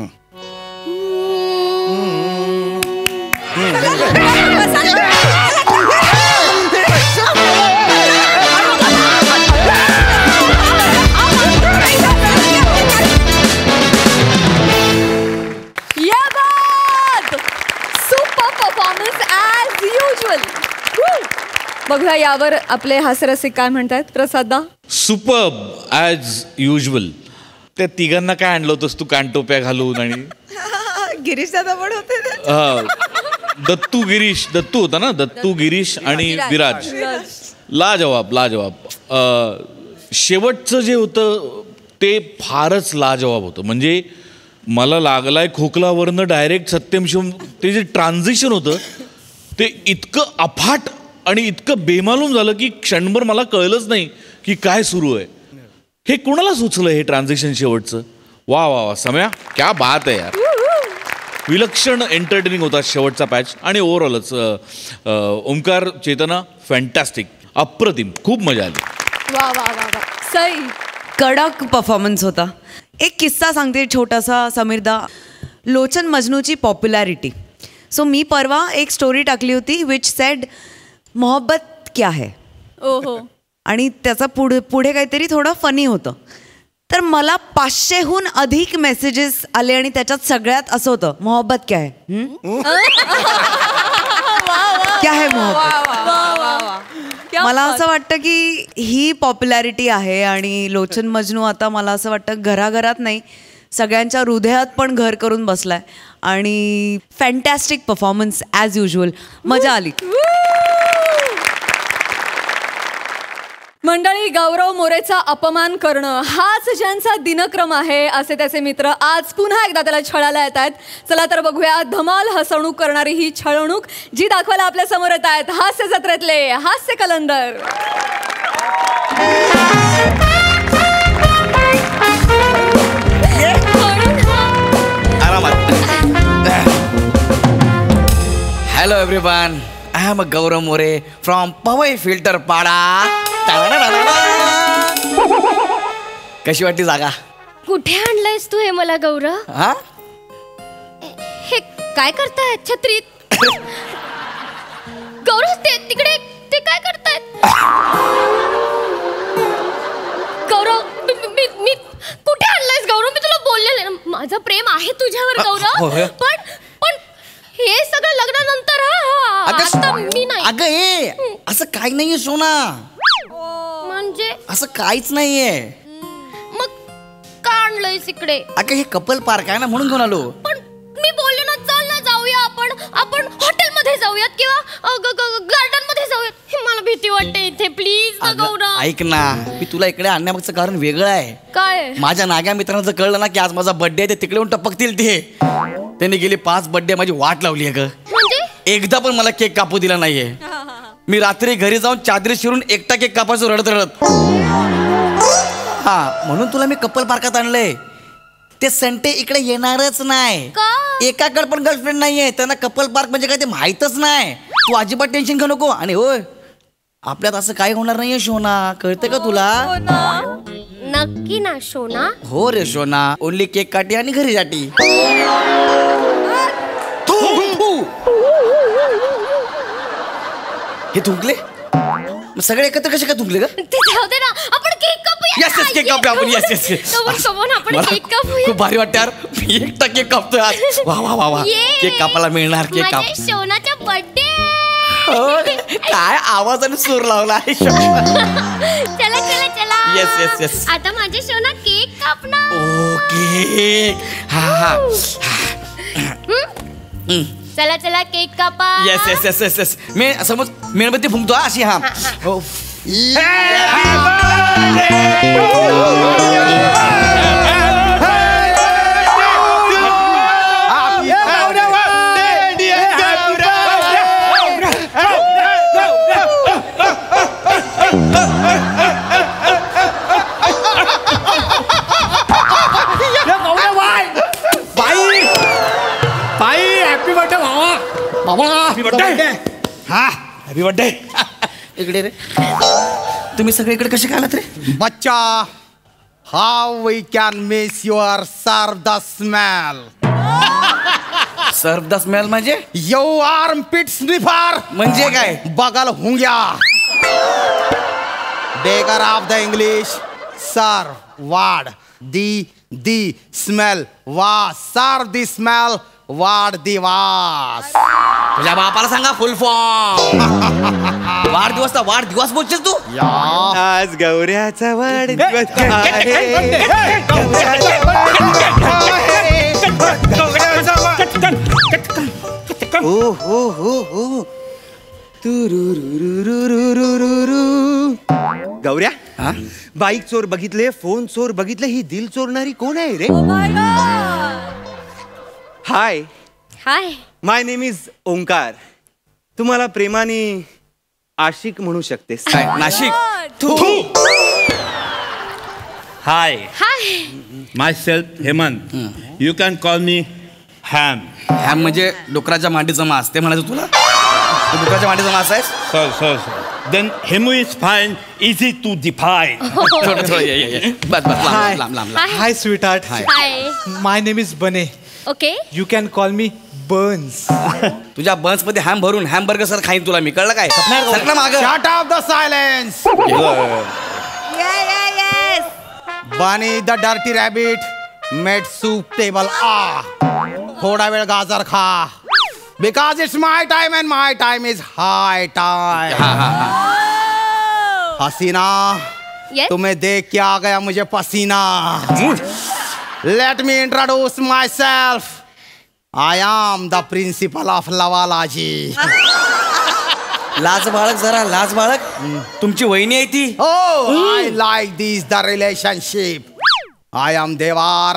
बघा यावर आपले हास्यरसिक काय म्हणतात. प्रसादा सुपर्ब ॲज युजल. त्या तिघांना काय आणलं होतंस तू कानटोप्या घालून? आणि गिरीश दादा पण होते. दत्तू होता ना. दत्तू, गिरीश आणि विराज. लाजवाब. शेवटचं जे होतं ते फारच लाजवाब होतं. म्हणजे मला लागलाय खोकलावरनं डायरेक्ट सत्यम शिवम ते जे ट्रान्झिशन होतं ते इतकं अफाट आणि इतकं बेमालूम झालं की क्षणभर मला कळलंच नाही की काय सुरू आहे. हे कोणाला सुचलं हे ट्रान्झिशन शेवटचं? वा वा वा सम्या, क्या बात आहे यार. विलक्षण एंटरटेनिंग होता शेवटचा पॅच. आणि ओव्हरऑलच ओंकार, चेतना फॅन्टॅस्टिक, अप्रतिम, खूप मजा आली. वा वा वा वा. सई कडक परफॉर्मन्स होता. एक किस्सा सांगते छोटासा समीरदा. लोचन मजनूची पॉप्युलॅरिटी. सो मी परवा एक स्टोरी टाकली होती विच सेड मोहब्बत क्या है. ओहो. आणि त्याचा पुढे काहीतरी थोडं फनी होतं. तर मला 500हून अधिक मेसेजेस आले आणि त्याच्यात सगळ्यात असं होतं मोहब्बत क्या है. क्या है मोहब्बत. मला असं वाटतं की ही पॉप्युलॅरिटी आहे आणि लोचन मजनू आता मला असं वाटतं घराघरात नाही सगळ्यांच्या हृदयात पण घर करून बसलाय. आणि फॅन्टॅस्टिक परफॉर्मन्स ॲज युजल. मजा आली. मंडळी, गौरव मोरेचा अपमान करणं हाच ज्यांचा दिनक्रम आहे असे त्याचे मित्र आज पुन्हा एकदा त्याला छळायला येत आहेत. चला तर बघूया धमाल हसवणूक करणारी ही छळवणूक जी दाखवायला आपल्या समोर येत आहेत हास्य जत्रेतले हास्य कलंदर. Hello everyone, I am Gaurav More from Powai filter Pada. कशी वाटली जागा? कुठे आणलंयस तू हे मला गौरव? हा, हे काय करताय छत्रीत? गौरव ते तिकडे ते काय करतायत? गौरव मी कुठे आणलंयस गौरव? मी तुला बोललेले ना माझं प्रेम आहे तुझ्यावर गौरव. पण हे सगळं लग्नानंतर आता मी नाही. अगं हे असं काही नाहीये सोना. म्हणजे असं काहीच नाहीये. मग का आणलंयस इकडे? अगं हे कपल पार्क आहे ना म्हणून घेऊन आलो. पण मी बोलले ना चल ना जाऊया आपण हॉटेलमध्ये जाऊयात किंवा गार्डन मध्ये जाऊयात. मला भीती वाटते इथे. प्लीज ना गौरव. ऐक ना, मी तुला इकडे आणण्यामागचं कारण वेगळं आहे. काय? माझ्या नाग्या मित्रांना जर कळलं ना की आज माझा बर्थडे आहे ते तिकडे येऊन टपकतील. त्यांनी गेली 5 बर्थडे माझी वाट लावली आहे ग. एकदा पण मला केक कापू दिला नाहीये. मी रात्री घरी जाऊन चादरी शिरून एकटा केक कापायचो रडत रडत. हा, म्हणून तुला मी कपल पार्कात आणलंय. ते संटे इकडे येणारच नाही. एकाकडे पण गर्लफ्रेंड नाहीये. त्यांना कपल पार्क म्हणजे काय ते माहीतच नाही. तू अजिबात टेन्शन घेऊ नको. आणि होय, आपल्यात असं काय होणार नाहीये शोना, कळतं का तुला? नक्की ना शोना? हो रे शोना, ओनली केक काटी आणि घरी जाटी. हे थुंकले मग सगळे एकत्र कसे काय थुंकले ग? ते जाऊ दे ना, आपण केक कापूया. Yes, yes, केक कापूया आपण. Yes, yes, yes. Come on, आपण मला केक कापूया. खूप भारी वाटतं यार. मी एकटा केक कापतोय आज. वा वा वा वा. Yay. केक कापायला मिळणार केक काप. माझ्या शोनाचा बर्थडे. काय आवाज आणि सूर लावला आहे चला चला चला. Yes, yes, yes. आता माझ्या शोना केक कापणार. ओके. हा हा. चला चला केक कापा. Yes yes yes yes yes. मी समज मेणबत्ती फुंकतो अशी हा. हो. Happy birthday. इकडे रे तुम्ही सगळे इकडे कसे काय आलात रे? बच्चा, how we can miss your serve the smell. Serve the smell म्हणजे यू आर्मपिट स्निफर म्हणजे काय? बगल हुंग्या. Beggar of the English. Serve वाड दी स्मेल वास. सर्व दी स्मेल वाढ दिवस. तुझ्या बापाला सांगा फुल फॉर्म. वाढदिवसचा वाढदिवस बोलशील तू? आज गौऱ्याचा वाढदिवस हो हो हो हो. गौऱ्या, बाईक चोर बघितले, फोन चोर बघितले, ही दिल चोरणारी कोण आहे रे? Hi hi, my name is Omkar. तुम्हाला प्रेमाने आशिक म्हणू शकतेस. Nashik. Hi hi, myself Hemant. You can call me ham. Ham म्हणजे डुकराच्या मांडीचा मांस. ते म्हणायचं तुला? तू डुकराच्या मांडीचा मांस आहेस? Sir then Hemu is fine, easy to define. बस बस लांब लांब. Hi sweetheart. Hi. My name is बने. Okay. You can call me buns. तुझ्या बन्स मध्ये हॅम भरून हॅमबर्गर सर खाईन तुला मी. कळलं काय? सरकला मागं. Shut up the silence. Bunny the dirty rabbit made soup table आ. थोडा वेळ गाजर खा. Because it's my time and my time is high time. Hasina, तुम्हें देख के आ गया मुझे पसीना. Let me introduce myself. I am the principal of Lavalaji. लाज बाळक जरा, लाज बाळक. तुमची वहिनी आहे ती? Oh, I like this the relationship. I am Devar.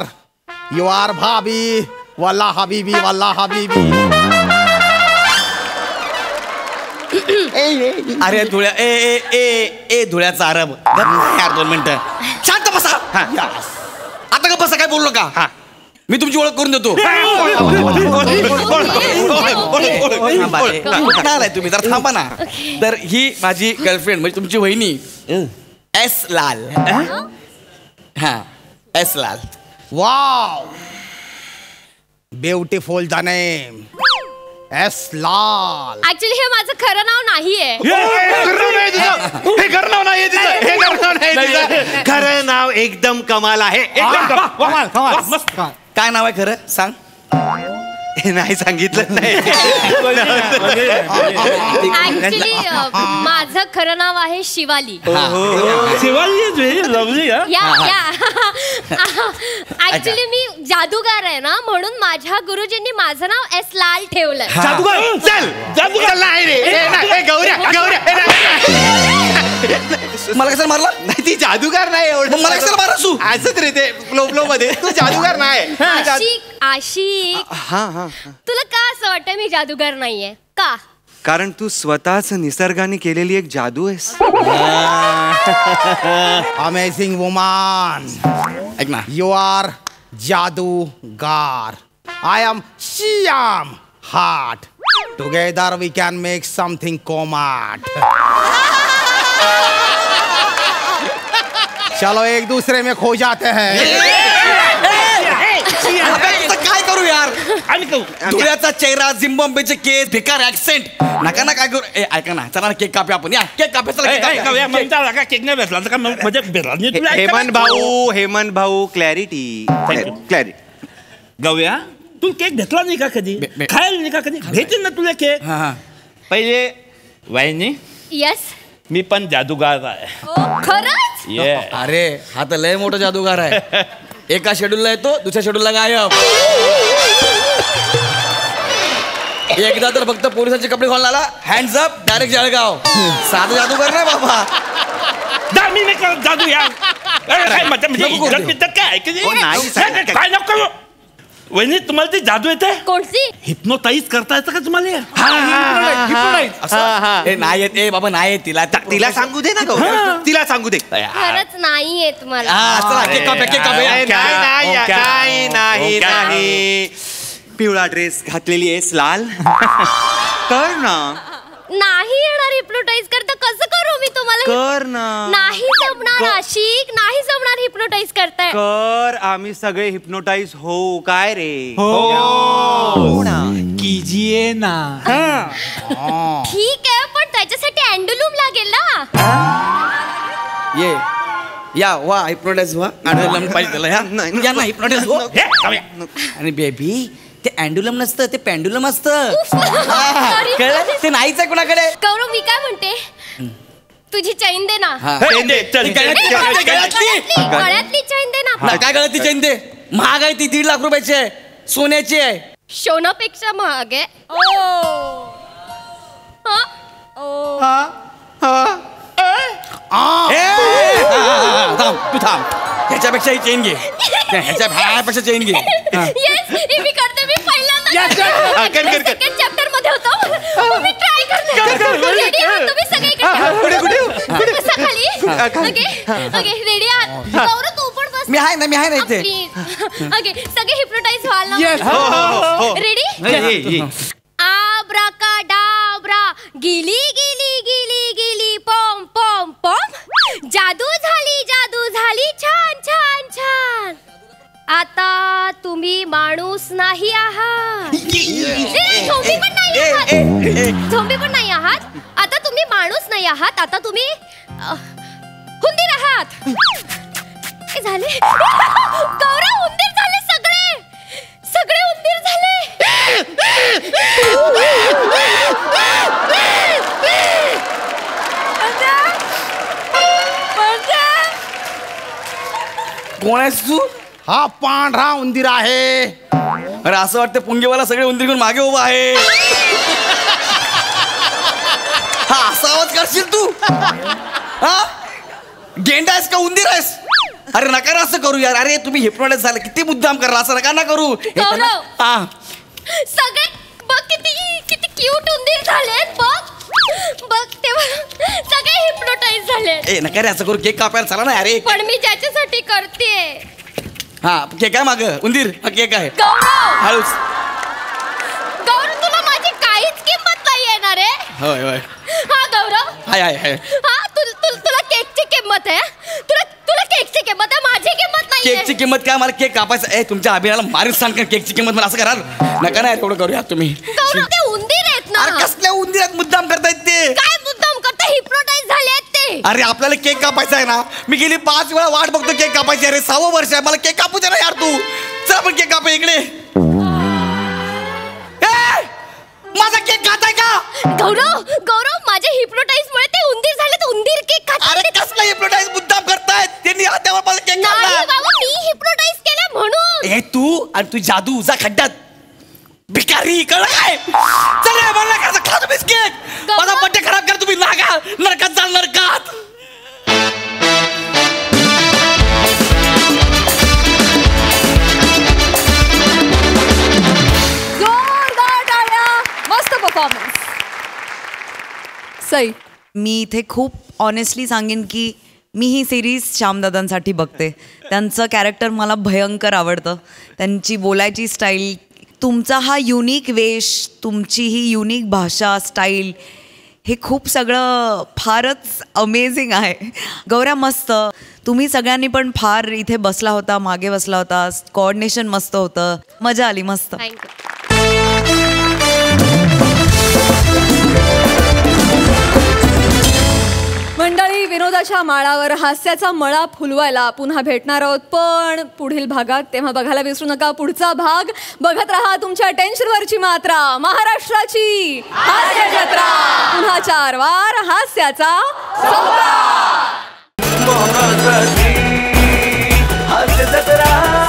You are Bhabhi. Wallah Habibi, Wallah Habibi. अरे धुळ्या ए ए ए ए धुळ्याचा अरब. यार 2 मिनिटं शांत बसा. आता का बसा, काय बोललो का? मी तुमची ओळख करून देतो. आलाय तुम्ही जरा थांबा ना. तर ही माझी गर्लफ्रेंड म्हणजे तुमची वहिनी एस लाल. हा एस लाल. Wow. Beautiful the name. S लाल. ऍक्च्युली हे माझं खरं नाव नाहीये. हे खरं नाव नाही तिचं. खरं नाव एकदम कमाल आहे. कमाल. मस्त. काय नाव आहे खरं सांग? हे नाही सांगितलं नाही. ऍक्च्युली माझं खरं नाव आहे शिवाली. ऍक्च्युली मी जादूगार आहे ना, म्हणून माझ्या गुरुजींनी माझं नाव एस लाल ठेवलंय. जादूगार जादूगार नाही रे. गौऱ्या मला कसं मारला? नाही, ती जादूगार नाही. एवढं मला कसं मारा तू? असंच रे ते फ्लो मध्ये. तू जादूगार नाही. आशिक तुला का असं वाटतं मी जादूगार नाहीये का? कारण तू स्वतःच निसर्गाने केलेली एक जादू आहेस. Amazing woman. ऐक ना, यू आर जादूगार. I am Shyam heart. Together we can make something कोमाट. चलो एक दूसरे में खो जाते हैं. काय करू यार? आम्ही करू. धुळ्याचा चेहरा, झिम्बाब्वेचे केस, बेकार ऍक्सेंट. नका ना काय करू. ऐका ना, चला ना केक कापूया आपण. या केक कापूया, चला केक कापूया. केक नाही भेटला तर म्हणजे भेटला. हेमंत भाऊ क्लॅरिटी. गव्या तू केक घेतला नाही का कधी? खायला नाही का कधी? भेटेल ना तुला केक. पहिले वाहिनी. येस. मी पण जादूगार आहे. खरंच? अरे हा तर लय मोठा जादूगार आहे. एका शेड्यूलला येतो, दुसऱ्या शेड्यूलला गायब. एकदा तर फक्त पोलिसांचे कपडे घालून आला, हँड्स अप, डायरेक्ट जळगाव. साधा जादूगार नाही बाबा. मी नाही करत जादू यार. काय नको. वहिनी तुम्हाला ती जादू येते? कोणती? हिप्नोटाईज करता येतं का तुम्हाला? नाही येत. ए बाबा नाही येत. तिला सांगू दे ना. तिला सांगू दे. खरंच नाही येत मला. नाही. पिवळा ड्रेस घातलेली आहेस, लाल. कर ना. नाही येणार हिप्नोटाईज करता. कसं करू मी तुम्हाला? कर ना. नाही जमणार आशिक. नाही जमणार हिप्नोटाईज करताय. कर. आम्ही सगळे हिप्नोटाईज होऊ. काय रे? हो ना. कीजिए ना. ठीक आहे, पण त्याच्यासाठी अँडुलूम लागेल ना. ये या वा हिप्नोटाईज व्हा. अँडुलम पाहिजे त्याला. या ना हिप्नोटाईज हो. आणि बेबी ते अँडुलम नसतं, ते पेंडुलम असतं. ते नाहीच आहे कुणाकडे. गौरव मी काय म्हणते, तुझी चैन दे ना. गळ्यातली चैन दे ना. काय गळ्यातली चैन दे? महाग आहे ती, 1.5 लाख रुपयाची आहे, सोन्याची आहे. सोन्यापेक्षा महाग आहे. तू थांब. ह्याच्यापेक्षा ही चेन घे. ह्याच्यापेक्षा चेन घे. मी करते. मी पहिल्यांदा सेकंड चॅप्टर मध्ये होतो. मी ट्राय करते. रेडी आहात तुम्ही सगळे? खाली. ओके रेडी आहात? गौरव तू पण बस. मी आहे ना इथे. ओके सगळे हिप्नोटाईज व्हाल ना. रेडी? आब्राकाडाब्रा, गिली गिली गिली गिली, पॉम पॉम पॉम. जादू झाली, छान छान छान. आता तुम्ही माणूस नाही आहात. झोंबी पण नाही आहात. आता तुम्ही माणूस नाही आहात. आता तुम्ही हुंदीर आहात. झाले गौरव, हुंदीर झाले सगळे हुंदीर झाले. कोण आहेस तू? हा पांढरा उंदीर आहे. अरे असं वाटतं पुंगेवाला सगळे उंदीर घेऊन मागे उभा आहे. हा असा आवाज करशील तू? हा गेंडा आहेस का उंदीर आहेस? अरे नका ना असं करू यार. अरे तुम्ही हिप्नोटाईज झालं, किती मुद्दाम करा, असं नका ना करू. सगळे बघ किती क्यूट उंदीर झालेत. बघ तेव्हा सगळे हिप्नोटाईज झाले. ए नका रे असं करू. केक कापायला चला ना अरे. पण मी ज्याच्यासाठी करते. हा केक आहे माग उंदीर. हा केक आहे. हळूच. गौरव तुला माझी काहीच किंमत नाही येणार आहे. होय. हा गौरव. हाय. हा तुला केकची किंमत आहे. तुला केकची किंमत आहे, माझी किंमत नाही. केकची किंमत काय? मला केक कापायचं. ए तुमच्या अभिनयाला मारीच सांग. केकची किंमत मला असं कराल नका ना. एवढं करूया तुम्ही. गौरव ते उंदीर आहेत ना. अरे कसल्या उंदीर आहेत? मुद्दाम करतायत ते. काय मुद्दाम करता? हिप्नोटाईज झाले आहेत ते. अरे आपल्याला केक कापायचा आहे ना. मी गेली 5 वेळा वाट बघतो केक कापायची. अरे 6वं वर्ष आहे. मला केक कापू दे ना यार तू. चल आपण केक कापूया इकडे. माझा केक खाताय का? गौरव माझ्या हिप्नोटाईज मुळे ते उंदीर झाले. ते उंदीर केक खातात. अरे कसला हिप्नोटाईज? मुद्दाम करतायत त्यांनी. हातावर माझा केक खाल्ला. मी हिप्नोटाईज केलं म्हणून. ए तू आणि तू जादू जा खड्ड्यात. भिकारी कळलं काय? चल रे मला काय खा तुम्ही केक. माझा बड्डे खराब कर तुम्ही. नागा नरकात जा नरकात. मस्त परफॉर्मन्स. सई मी इथे खूप ऑनेस्टली सांगेन की मी ही सिरीज श्यामदादांसाठी बघते. त्यांचं कॅरेक्टर मला भयंकर आवडतं. त्यांची बोलायची स्टाईल, तुमचा हा युनिक वेश, तुमची ही युनिक भाषा स्टाईल, हे खूप सगळं फारच अमेझिंग आहे. गौऱ्या मस्त. तुम्ही सगळ्यांनी पण फार इथे बसला होता, मागे बसला होता. कोऑर्डिनेशन मस्त होतं. मजा आली. मस्त. थँक्यू. मंडळी, विनोदाच्या माळावर हास्याचा मळा फुलवायला पुन्हा भेटणार आहोत पण पुढील भागात. तेव्हा बघायला विसरू नका पुढचा भाग. बघत राहा तुमच्या टेन्शनवरची मात्रा, महाराष्ट्राची हास्य जत्रा. पुन्हा 4 वार हास्याचा हास्य जत्रा.